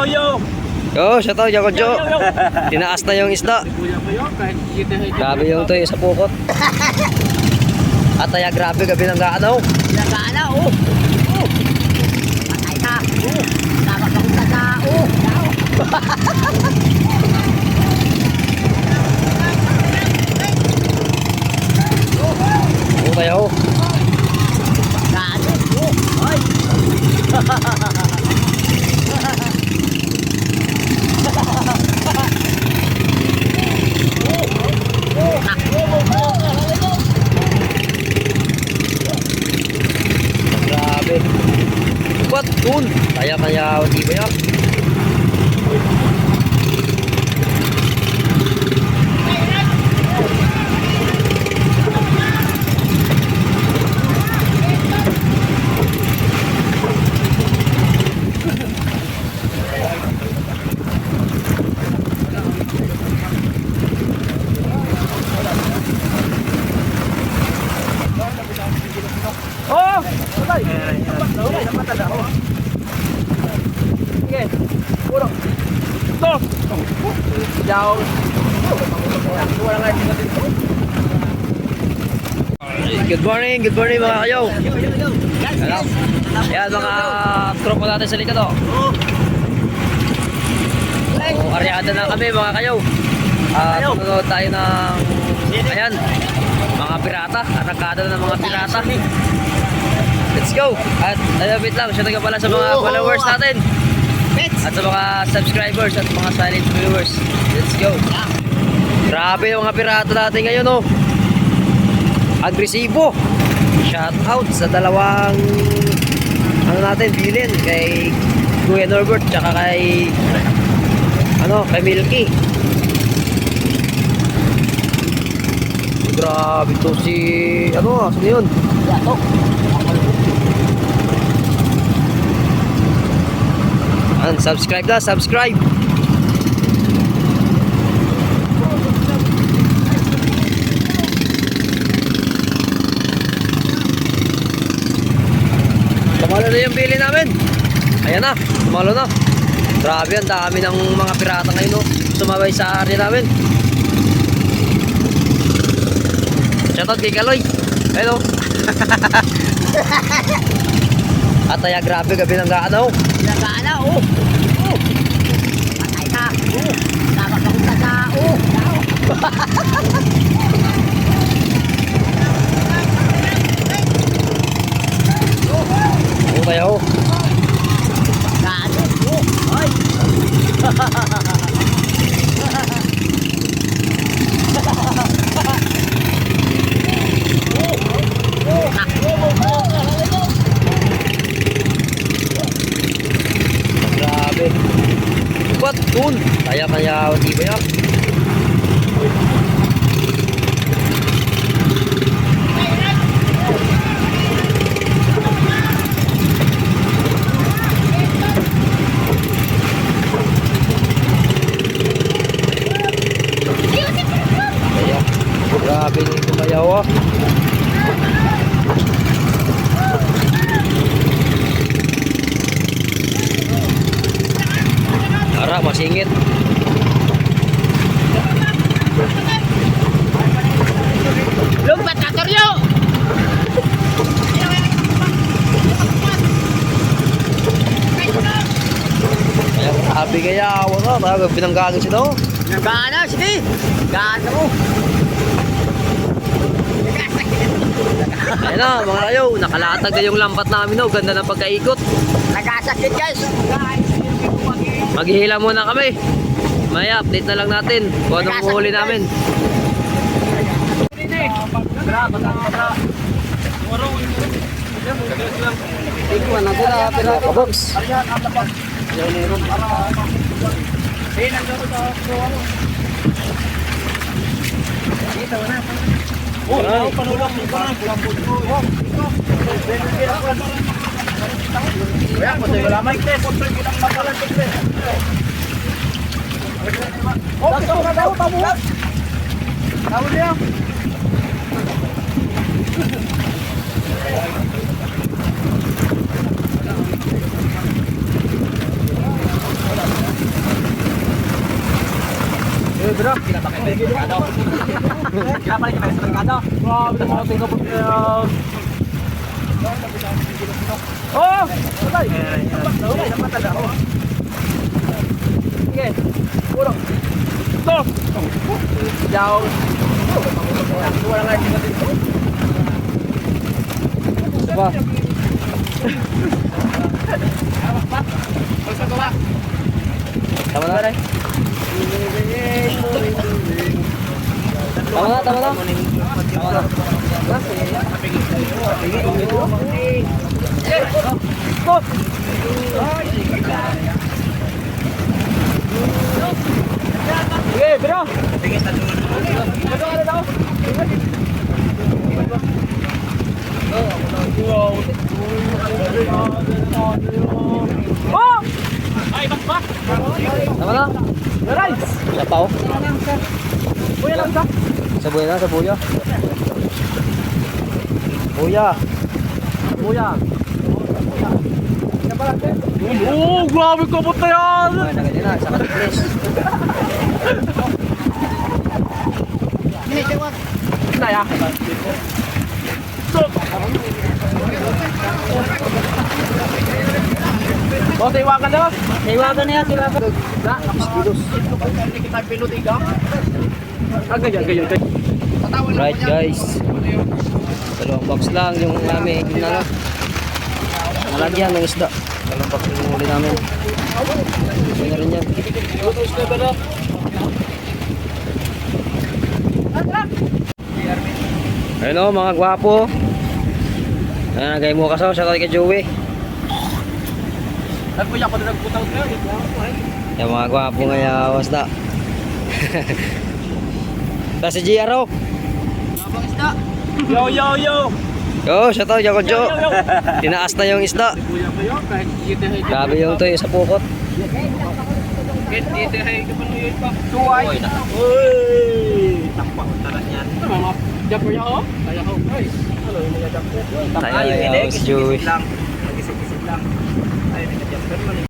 Yo, siya to, Jakonjo. Tinaas na yung isda. Grabe yung to sa pukot. At ay grabe gabi ng gaanaw. Nagana, oh. Oh. Patay ka. Oh. Dapat akong taga, oh. Oh, kaya oh. Gaano, oh. Ay. Grabe. What? Dun. Kaya, di ba yan? Oh! Patay! Sige, puro. Ito! Yaw! Wala nga dito dito. Good morning mga kayo. Ayan mga tropa natin sa likod oh. Oh, aryada na kami mga kayo. Tunod tayo ng ayan, mga pirata. Arakada na ng mga pirata. Let's go. At wait lang, siya taga pala sa mga followers natin. At sa mga subscribers at mga silent viewers. Let's go. Grabe yung mga pirata natin ngayon oh. Agresibo. Shout out sa dalawang ano natin, bilin kay Kuya Norbert tsaka kay kay Milky. Grabe to si sino yun? Yato. Subscribe na, subscribe. Tumalo na yung bili namin. Ayan na, tumalo na. Grabe, ang dami ng mga pirata ngayon no? Sumabay sa area namin. Shoutout kay Kaloy. Hello. At ay grabe gabi ng gaanaw. Nagana, oh. Oh. Patay ka. Oh. Dapat akong taga, oh. Oh, kaya oh. Gaano, oh. Ay. Grabe. What? Dun. Kaya, di ba yan? Kaya, grabe yung kumayaw ah. Ara, masingit. Lumpat ka, Toryo! Kaya, sabi kaya, wala, pinanggagan siya daw. Nagana, sige. Gana mo. Ayan na, mga kayo, nakalatag na yung lampat namin, no? Ganda ng pagkaikot. Nagasakit, guys. Maghihila muna kami. May update na lang natin kung anong huli namin. Ikuan na sila, pero kabox. bro. Kila pa kayo sa merkado. Kila pa kayo sa merkado. Grabe na mga tingnan po. Oh! Patay! Napatay ako. Sige. Puro. Ito! Yaw. Wala nga tingnan dito. Diba? Tama na rin. Tama na, tama na. Tama na. Sige, bro! Oh! Ay, bak ba? Tama na. Rice! Isa pa oh. Kuya lang ka. Sa buya na, sa buya. Buya. Kuya. Oh, grabe ka po yan! Ay, nagadi na. Isa ka tiklis. Naya. Boss, iwakan na. Iwakan na yan, iwakan. Na, kilos. Kita pinutin ka. Ganyan. Right guys. Dalawang box lang yung aming ano. Malagyan ng isda. Dalawang box yung huli namin. Ito na rin yan. Ayun o mga gwapo. Nagay mo kasaw. Shout out kay Joey. Nagpuya ko na nagputaw ko. Yung mga gwapo nga awas na. Tapos si GRO. Yo! Yo, shout out Jaco Jo. Tinaas na yung isda. Grabe yung to sa pukot. Tuway. Uy! Takpak talas yan. Jump mo ako? Kaya ko. Tayo, si Joey. Lang. Mag-isip-isip lang. Ay, nag-jump.